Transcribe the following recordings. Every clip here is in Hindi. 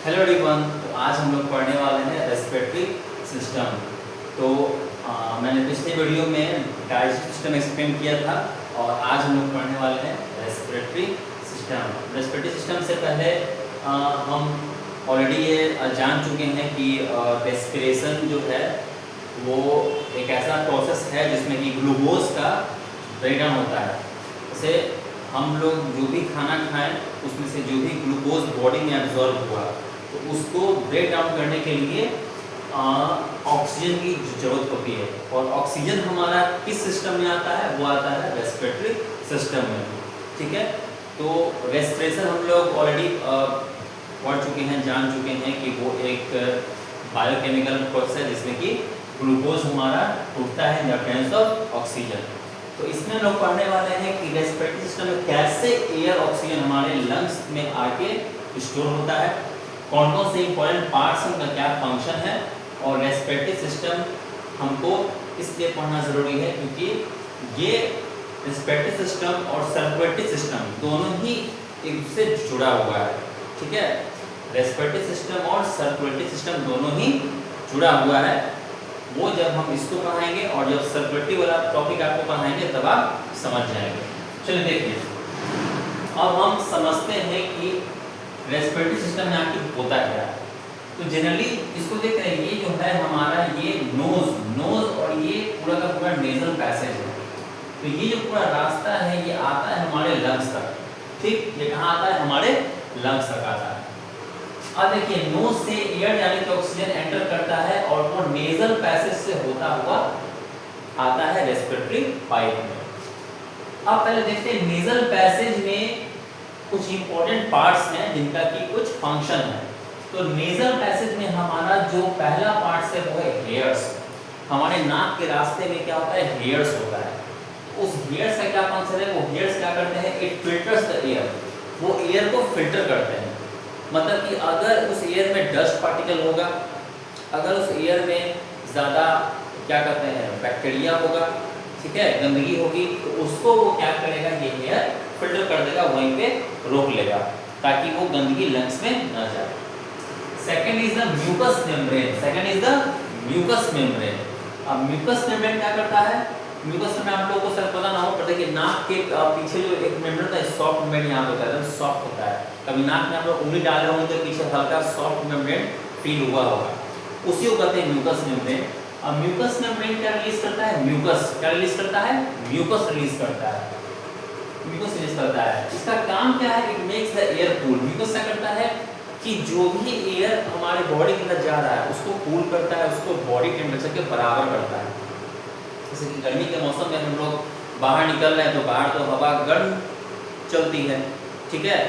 Hello everyone. तो आज हम लोग पढ़ने वाले हैं रेस्पिरेटरी सिस्टम। तो मैंने पिछले वीडियो में डाइजेस्टिव सिस्टम एक्सप्लेन किया था और आज हम लोग पढ़ने वाले हैं रेस्पिरेटरी सिस्टम। रेस्पिरेटरी सिस्टम से पहले हम ऑलरेडी ये जान चुके हैं कि रेस्पिरेशन जो है वो एक ऐसा प्रोसेस है जिसमें कि ग्लूकोज का ब्रेकडाउन होता है। जैसे हम लोग जो भी खाना खाएं उसमें से जो भी ग्लूकोज बॉडी में एब्जॉर्ब हुआ तो उसको ब्रेक डाउन करने के लिए ऑक्सीजन की जरूरत होती है। और ऑक्सीजन हमारा किस सिस्टम में आता है? वो आता है रेस्पिरेटरी सिस्टम में। ठीक है, तो रेस्पिरेशन हम लोग ऑलरेडी पढ़ चुके हैं, जान चुके हैं कि वो एक बायोकेमिकल प्रोसेस है जिसमें कि ग्लूकोज हमारा टूटता है in the presence of oxygen. तो इसमें हम लोग पढ़ने वाले हैं कि रेस्पिरेटरी सिस्टम में कैसे एयर ऑक्सीजन हमारे लंग्स में आके स्टोर होता है, कौन कौन से इंपॉर्टेंट पार्ट्स हैं, उनका क्या फंक्शन है। और रेस्पिरेटरी सिस्टम हमको इसलिए पढ़ना ज़रूरी है क्योंकि ये रेस्पिरेटरी सिस्टम और सर्कुलेटरी सिस्टम दोनों ही एक से जुड़ा हुआ है। ठीक है, रेस्पिरेटरी सिस्टम और सर्कुलेटरी सिस्टम दोनों ही जुड़ा हुआ है। वो जब हम इसको पढ़ाएंगे और जब सर्कुलेटरी वाला टॉपिक आपको पढ़ाएंगे तब आप समझ जाएंगे। चलिए देखिए, अब हम समझते हैं कि रेस्पिरेटरी सिस्टम में आखिर होता क्या है। तो जनरली इसको देख रहे हैं, ये जो है हमारा ये नोज और ये पूरा का पूरा नेजल पैसेज है। तो ये जो पूरा रास्ता है ये आता है हमारे लंग्स तक। ठीक, ये कहाँ आता है? हमारे लंग्स तक आता है। अब देखिए, नोज से एयर यानी कि ऑक्सीजन एंटर करता है और वो नेजल पैसेज से होता हुआ आता है रेस्पिरेटरी पाइप में। अब पहले देखते हैं नेजल पैसेज में कुछ इंपॉर्टेंट पार्ट्स हैं जिनका कि कुछ फंक्शन है। तो नेजल पैसेज में हमारा जो पहला पार्ट है वो है हेयर्स। हमारे नाक के रास्ते में क्या होता है? हेयर्स होता है। उस हेयर्स का क्या फंक्शन है? वो हेयर्स क्या करते हैं? It filters the air. वो एयर को फिल्टर करते हैं। मतलब कि अगर उस एयर में डस्ट पार्टिकल होगा, अगर उस एयर में ज़्यादा क्या कहते हैं बैक्टीरिया होगा, ठीक है, गंदगी होगी, तो उसको वो क्या करेगा? ये एयर फिल्टर कर देगा, वहीं पे रोक लेगा ताकि वो गंदगी लंग्स में न जाए। Second is the mucus membrane. Second is the mucus membrane. अब म्यूकस मेम्ब्रेन क्या करता है? म्यूकस में आप लोगों को सर पता ना हो, पर देखिए नाक के पीछे जो एक मेम्ब्रेन होता है, सॉफ्ट मेम्ब्रेन यहाँ होता है, सॉफ्ट होता है। कभी नाक में आप लोग उंगली डाल रहे होंगे तो पीछे हल्का सॉफ्ट मेम्ब्रेन फील हुआ होगा, उसी को कहते हैं म्यूकस मेम्ब्रेन। अब म्यूकस मेम्ब्रेन क्या रिलीज करता है? म्यूकस क्या रिलीज करता है? म्यूकस रिलीज करता है। म्यूकस रिलीज करता है। इसका काम क्या है? It makes the air cool. Mucus क्या करता है कि जो भी एयर हमारे बॉडी के अंदर जा रहा है उसको कूल करता है, उसको बॉडी टेम्परेचर के बराबर करता है। जैसे कि गर्मी के मौसम में हम लोग बाहर निकल रहे हैं तो बाहर तो हवा गर्म चलती है, ठीक है,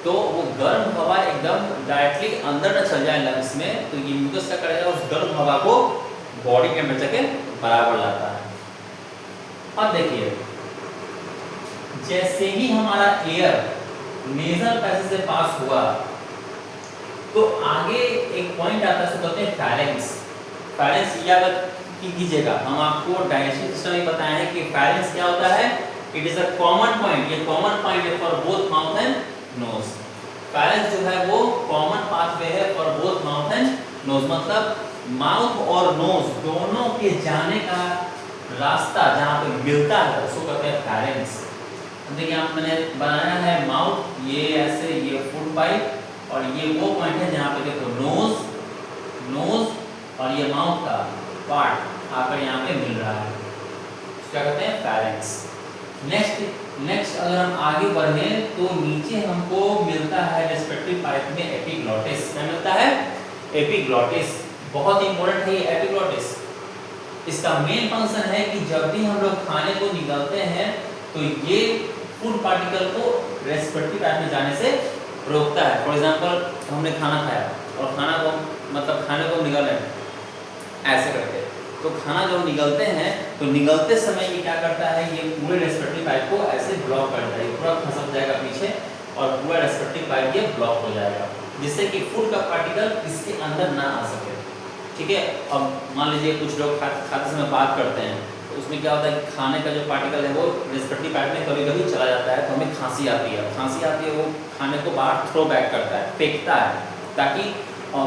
तो वो गर्म हवा एकदम डायरेक्टली अंदर न चल जाए लंग्स में, तो ये म्यूकस क्या करेगा? उस गर्म हवा को बॉडी टेम्परेचर के बराबर लाता है। अब देखिए, जैसे ही हमारा एयर नेजल पैसेज से पास हुआ तो आगे एक पॉइंट आता है, उसको कहते हैं फेरेंक्स। फेरेंक्स याद कीजिएगा, हम आपको डाइजेस्टिव सिस्टम में बताया है कि फेरेंक्स क्या होता है? It is a common point. ये कॉमन पॉइंट है for both mouth and nose. Pharynx जो है वो कॉमन पाथवे है for both mouth and nose. मतलब माउथ और नोज दोनों के जाने का रास्ता जहाँ पे मिलता है उसको कहते हैं फेरेंक्स। देखिए, आप मैंने बनाया है माउथ, ये ऐसे, ये फूड पाइप, और ये वो पॉइंट है जहाँ पे देखो नोज और ये माउथ का पार्ट आकर यहाँ पे मिल रहा है, क्या कहते हैं? फेरेंक्स। नेक्स्ट अगर हम आगे बढ़े तो नीचे हमको मिलता है रेस्पिरेटरी पाइप में एपिग्लॉटिस। क्या मिलता है? एपिग्लॉटिस। बहुत इंपॉर्टेंट है ये एपिग्लॉटिस। इसका मेन फंक्शन है कि जब भी हम लोग खाने को निगलते हैं तो ये फूड पार्टिकल को रेस्पिरेटरी पाइप में जाने से रोकता है। फॉर एग्जांपल, हमने खाना खाया और खाना को मतलब खाने को निगल रहे हैं ऐसे करके, तो खाना जब निगलते हैं तो निगलते समय ये क्या करता है? ये पूरे रेस्पिरेटरी पाइप को ऐसे ब्लॉक करता है, पूरा खसक जाएगा पीछे और पूरा रेस्पिरेटरी पाइप ये ब्लॉक हो जाएगा, जिससे कि फूड का पार्टिकल इसके अंदर ना आ सके। ठीक है, अब मान लीजिए कुछ लोग खाते समय बात करते हैं तो उसमें क्या होता है कि खाने का जो पार्टिकल है वो रेस्पिरेटरी पाइप में कभी कभी चला जाता है, तो हमें खांसी आती है। खांसी आती है, वो खाने को बाहर थ्रो बैक करता है, फेंकता है, ताकि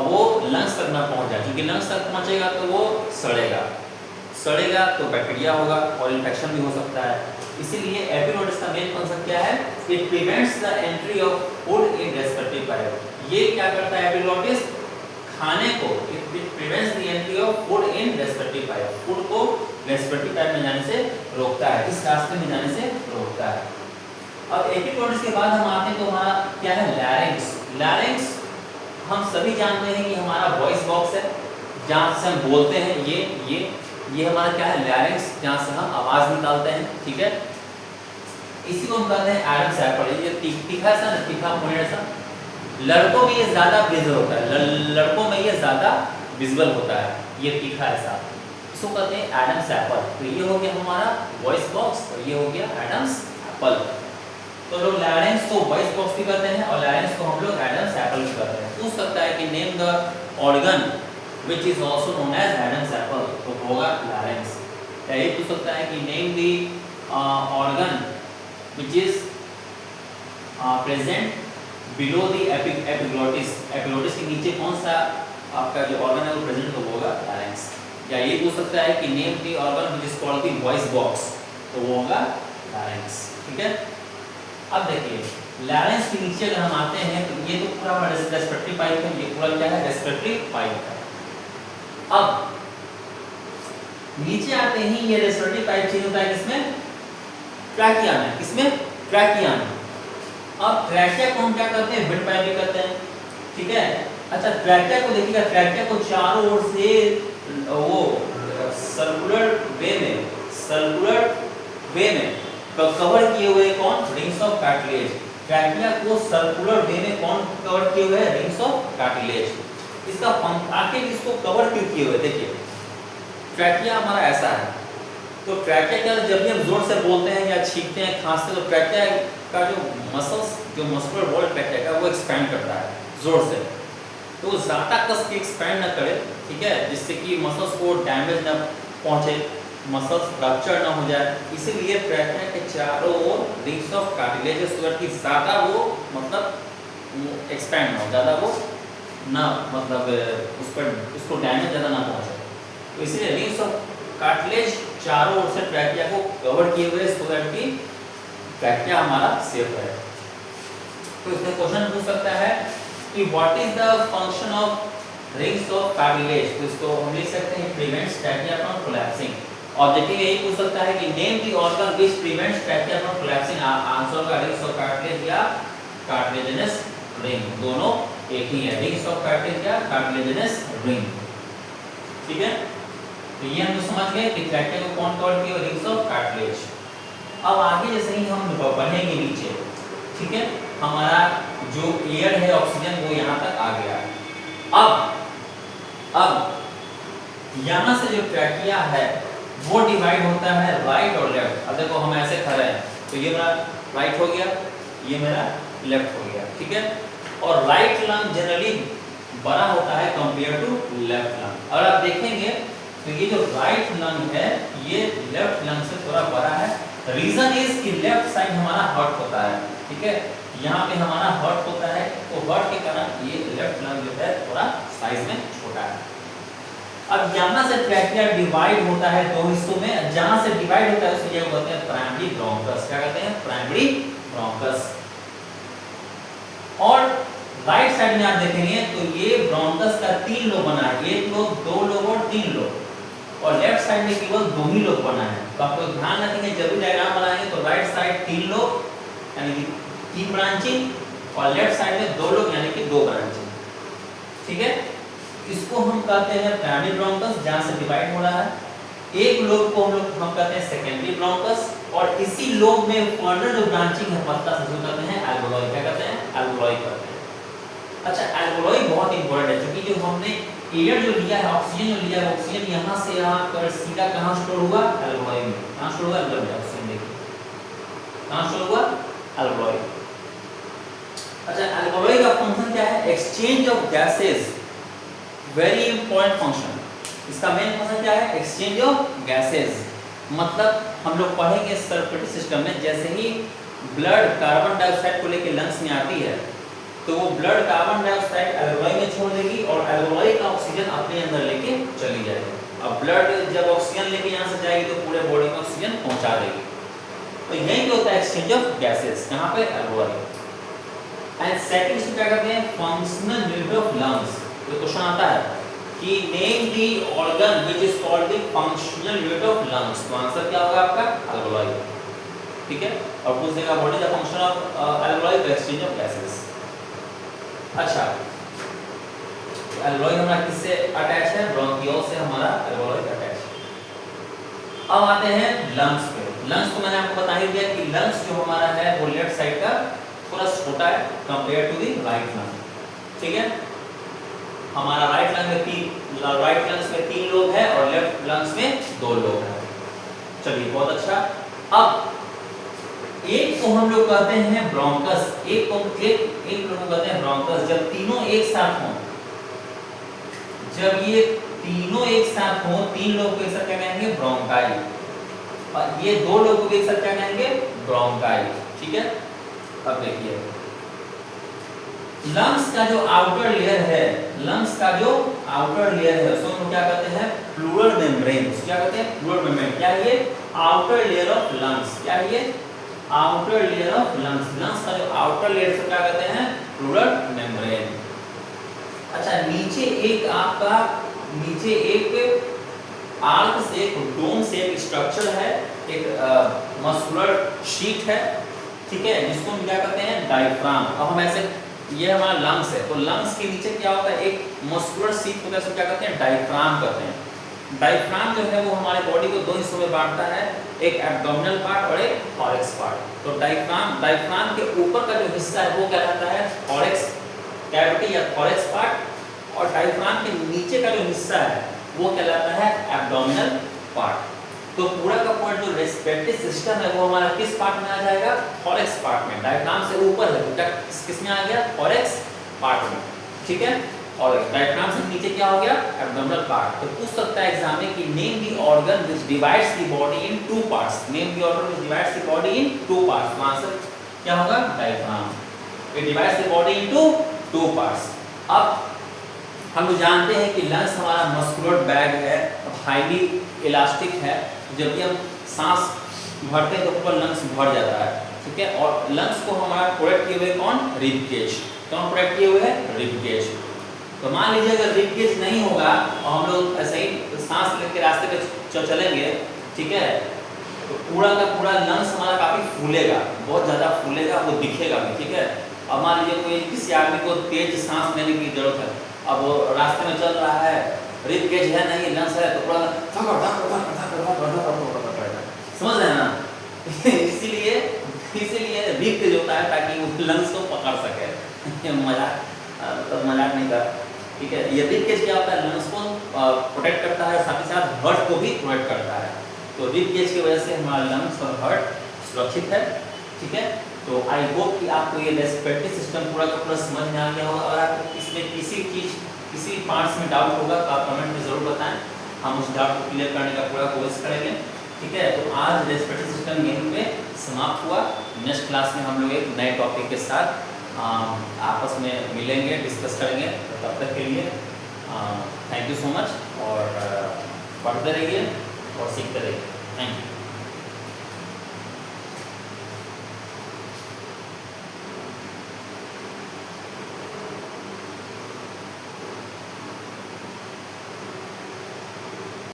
वो लंग्स तक ना पहुंच जाए, क्योंकि लंग्स तक पहुंचेगा तो वो सड़ेगा तो बैक्टीरिया होगा और इन्फेक्शन भी हो सकता है। इसीलिए एपिग्लॉटिस का मेन कॉन्सेप्ट क्या है? It prevents the entry of food in respiratory pipe. ये क्या करता है एपिग्लॉटिस? खाने को, it prevents the entry of food in respiratory pipe, food को रेस्पिरेटरी पाइप में जाने से रोकता है, इस रास्ते में जाने से रोकता है। अब एपिग्लॉटिस के बाद हम आते हैं तो हमारा क्या है? लैरिंक्स। लैरिंक्स हम सभी जानते हैं कि हमारा वॉइस बॉक्स है, जहाँ से हम बोलते हैं। ये हमारा क्या है? लैरिंक्स, जहाँ से हम आवाज निकालते हैं, ठीक है। इसी को हम कहते हैं एडम्स एप्पल। ये तीखा सा ना, तीखा पॉइंट सा, लड़कों में ये ज्यादा विजिबल होता है, लड़कों में ये ज्यादा विजिबल होता है, ये तीखा ऐसा, इसको कहते हैं एडम्स एप्पल। तो ये हो गया हमारा वॉइस बॉक्स और ये हो गया एडम्स एप्पल। तो लोग लैरिंक्स को वॉइस बॉक्स भी कहते हैं और लैरिंक्स को हम लोग एडम्स एप्पल भी कहते हैं। पूछ सकता है कि name the organ which is also known as Adam's apple, तो होगा लैरिंक्स। या ये पूछ सकता है कि name the organ which is present below the epiglottis, epiglottis के नीचे कौन सा आपका जो ऑर्गन है वो प्रेजेंट होगा? लैरिंक्स। या ये पूछ सकता है कि name the organ which is called the voice box, तो वो होगा लैरिंक्स, ठीक है। अब देखिए लैरिंक्स के नीचे अगर हम आते हैं तो ये तो पूरा हमारा रेस्पिरेटरी पाइप है, ये पूरा क्या है? रेस्पिरेटरी पाइप है। अब नीचे आते ही ये रेस्पिरेटरी पाइप चेंज होता है किसमें? ट्रैकिया में। किसमें? ट्रैकिया में। अब ट्रैकिया को हम क्या करते हैं? विंड पाइप भी करते हैं, ठीक है। अच्छा ट्रैकिया को देखिएगा, ट्रैकिया को चारों ओर से वो सर्कुलर वे में कवर किए हुए कौन? Rings of cartilage. ट्रैकिया को सर्कुलर वे में कौन कवर किए हुए हैं? Rings of cartilage. इसका आखिर इसको कवर क्यों किए हुए? देखिए ट्रैकिया हमारा ऐसा है, तो ट्रैकिया क्या, जब भी हम जोर से बोलते हैं या छींकते हैं, खांसते हैं, तो ट्रैकिया का जो मसल्स, जो मस्कुलर वॉल ट्रैकिया का, वो एक्सपैंड करता है जोर से, तो ज़्यादा कस के एक्सपैंड ना करे, ठीक है, जिससे कि मसल्स को डैमेज ना पहुंचे, मसल्स रप्चर ना हो जाए। इसीलिए ट्रैकिया के चारों ओर रिंग्स ऑफ कार्टिलेजेस तो कि ज़्यादा वो मतलब एक्सपैंड ना हो, ज़्यादा वो ना मतलब उस पर उसको डैमेज ज़्यादा ना पहुंचे, तो इसीलिए रिंग्स ऑफ कार्टिलेज चारों ओर से ट्रैकिया को कवर किए हुए सो दैट कि ट्रैकिया हमारा सेफ है। तो इसमें क्वेश्चन पूछ सकता है कि what is the function of rings of cartilage, तो इसको हम लिख सकते हैं prevents trachea from collapsing. Objective यही पूछ सकता है कि name the organ which prevents trachea from collapsing. Answer का रिंग्स ऑफ कार्टिलेज या कार्टिलेजिनस रिंग, दोनों एक ही है, रिंग्स ऑफ कार्टिलेज या कार्टिलेजिनस रिंग, ठीक है। तो ये हम समझ गए कि ट्रैकिया को कौन कवर किया? Rings of cartilage. अब आगे जैसे ही हम बढ़ेंगे नीचे, ठीक है, हमारा जो एयर है, ऑक्सीजन, वो यहाँ तक आ गया। अब यहाँ से जो ट्रैकिया है वो डिवाइड होता है राइट और लेफ्ट। अब देखो हम ऐसे खड़े हैं तो ये मेरा राइट हो गया, ये मेरा लेफ्ट हो गया, ठीक है। और राइट लंग जनरली बड़ा होता है कंपेयर टू लेफ्ट लंग। और आप देखेंगे तो ये जो राइट लंग है ये लेफ्ट लंग से थोड़ा बड़ा है। रीजन इज कि लेफ्ट साइड हमारा हार्ट होता है, ठीक है, यहाँ पे हमारा हार्ट होता है, तो हार्ट के कारण ये लेफ्ट लंग जो है थोड़ा साइज में छोटा है। अब यहाँ से ट्रैकिया डिवाइड होता है दो हिस्सों में, जहाँ से डिवाइड होता है उसे ये कहते हैं प्राइमरी ब्रोंकस। क्या कहते हैं? Primary bronchus. और राइट साइड में आप देखेंगे तो ये ब्रोंकस का 3 लोब बना है, 1 लोब, 2 लोब और 3 लोब। और लेफ्ट साइड में केवल 2 ही लोब बना है। तो आप लोग ध्यान रखेंगे जब भी डायग्राम बनाएंगे तो राइट साइड 3 लोब यानी कि 3 ब्रांचिंग और लेफ्ट साइड में 2 लोब यानी कि 2 ब्रांचिंग, ठीक है। इसको हम कहते हैं प्राइमरी ब्रोंकस, जहां से डिवाइड हो रहा है। एक लोब को हम कहते हैं सेकेंडरी ब्रोंकस, और इसी लोब में फर्दर जो ब्रांचिंग है पतला से जो कहते हैं एल्वेओलाई। क्या कहते हैं? एल्वेओलाई कहते हैं। अच्छा एल्वेओलाई बहुत इंपॉर्टेंट है, क्योंकि जो हमने एयर जो लिया है, ऑक्सीजन जो लिया है, ऑक्सीजन यहाँ से यहाँ पर सीधा कहाँ स्टोर हुआ? एल्वेओलाई में। कहाँ स्टोर हुआ? एल्वेओलाई में। ऑक्सीजन देखिए कहाँ स्टोर हुआ? एल्वेओलाई। अच्छा एल्वेओलाई का फंक्शन क्या है? Exchange of gases, very important function. इसका मेन फंक्शन क्या है? Exchange of gases. मतलब हम लोग पढ़ेंगे सर्कुलेटरी सिस्टम में, जैसे ही ब्लड कार्बन डाइऑक्साइड को लेकर लंग्स में आती है तो वो ब्लड कार्बन डाइऑक्साइड एल्वेओलाई में छोड़ देगी और एल्वेओलाई का ऑक्सीजन अपने अंदर लेके चली जाएगी। अब ब्लड जब ऑक्सीजन लेके यहाँ से जाएगी तो पूरे बॉडी में ऑक्सीजन पहुंचा देगी। तो यही तो होता है एक्सचेंज ऑफ गैसेस, यहाँ पे एल्वेओलाई। एंड सेकंड इसको क्या कहते हैं, फंक्शनल यूनिट ऑफ लंग्स। तो क्वेश्चन आता है कि name the organ which is called the functional unit of lungs. तो आंसर क्या होगा आपका, एल्वेओलाई। ठीक है, और पूछ देगा what is the function of alveoli, the exchange of gases. अच्छा, एल्वेओलाई हमारा किससे अटैच है, ब्रोंकियोल से हमारा एल्वेओलाई अटैच है। अब आते हैं लंग्स पे। लंग्स को मैंने आपको बता ही दिया कि लंग्स जो हमारा है वो लेफ्ट साइड का थोड़ा छोटा है compare to the right lung. ठीक है, हमारा राइट लंग्स में 3 लोग हैं और लेफ्ट लंग्स में 2 लोग हैं। चलिए, बहुत अच्छा। अब एक को हम लोग कहते हैं ब्रोंकस, एक लोग कहते हैं ब्रोंकस। जब तीनों एक साथ हों, जब ये तीनों एक साथ हों, 3 लोग को एक साथ क्या कहेंगे, ब्रोंकाई, और ये 2 लोगों को एक साथ क्या कहेंगे, ब्रोंकाई। ठीक है, अब देखिए लंग्स का जो आउटर लेयर है, लंग्स का जो आउटर लेयर है उसको हम क्या कहते हैं, प्लूरल मेम्ब्रेन। क्या कहते हैं, प्लूरल मेम्ब्रेन। क्या है ये, आउटर लेयर ऑफ लंग्स। क्या है ये, outer layer of lungs. Lungs का जो आउटर लेयर से क्या कहते हैं, प्लूरल मेम्ब्रेन। अच्छा, नीचे एक आर्क से डोम से एक स्ट्रक्चर है, एक मस्कुलर शीट है। ठीक है, जिसको हम क्या कहते हैं, डायफ्राम। अब हम ऐसे, ये हमारा लंग्स है, तो लंग्स के नीचे क्या होता है, एक मस्कुलर शीट होता है, उसको क्या कहते हैं, डायफ्राम कहते हैं। डायफ्राम जो है वो हमारे बॉडी को 2 हिस्सों में बांटता है, एक एब्डोमिनल पार्ट और एक थॉरैक्स पार्ट। तो डायफ्राम के ऊपर का जो हिस्सा है वो कहलाता है थॉरैक्स कैविटी या थॉरैक्स पार्ट, और डायफ्राम के नीचे का जो हिस्सा है वो कहलाता है एब्डोमिनल पार्ट। तो पूरा का पूरा जो रेस्पिरेटरी सिस्टम है वो हमारा किस पार्ट में आ जाएगा, थॉरैक्स पार्ट में। डायफ्राम से ऊपर है तो किस में आ गया, थॉरैक्स पार्ट में। ठीक है, और डायफ्राम से नीचे क्या हो गया, एब्डोमिनल पार्ट। तो पूछ सकता है एग्जाम में कि name the organ which divides the body in 2 parts. Name the organ which divides the body in 2 parts. तो आंसर क्या होगा, diaphragm. It divides the body into 2 parts. अब हम लोग जानते हैं कि लंग्स हमारा मस्कुलर बैग है, हाईली इलास्टिक है। जब भी हम सांस भरते हैं तो ऊपर लंग्स भर जाता है। ठीक है, और लंग्स को हमारा प्रोटेक्ट किए हुए कौन, रिब केज। कौन प्रोटेक्ट किए हुए है, रिब केज। तो मान लीजिए अगर रिब केज नहीं होगा और हम लोग ऐसे ही सांस लेके रास्ते पे चलेंगे, ठीक है, तो पूरा का पूरा लंग्स हमारा काफ़ी फूलेगा, बहुत ज़्यादा फूलेगा, वो दिखेगा भी। ठीक है, अब मान लीजिए कोई किसी आदमी को तेज सांस लेने की जरूरत है, अब वो रास्ते में चल रहा है, रिब केज है नहीं, लंग्स है, तो पूरा समझ रहे हैं ना। इसीलिए रिब केज होता है ताकि वो लंग्स को पकड़ सके। मजाक नहीं कर। ठीक है, ये रिब केज क्या होता है, लंग्स को प्रोटेक्ट करता है, साथ ही साथ हार्ट को भी प्रोटेक्ट करता है। तो रिब केज की वजह से हमारा लंग्स और हार्ट सुरक्षित है। ठीक है, तो आई होप कि आपको ये रेस्पिरेटरी सिस्टम पूरा का पूरा समझ में आ गया होगा। अगर आपको इसमें किसी पार्ट्स में डाउट होगा तो आप कमेंट में ज़रूर बताएं, हम उस डाउट को क्लियर करने का पूरा कोशिश करेंगे। ठीक है, तो आज रेस्पिरेटरी सिस्टम यहीं पे समाप्त हुआ। नेक्स्ट क्लास में हम लोग एक नए टॉपिक के साथ आपस में मिलेंगे, डिस्कस करेंगे। तो तब तक के लिए थैंक यू सो मच, और पढ़ते रहिए और सीखते रहिए। Thank you.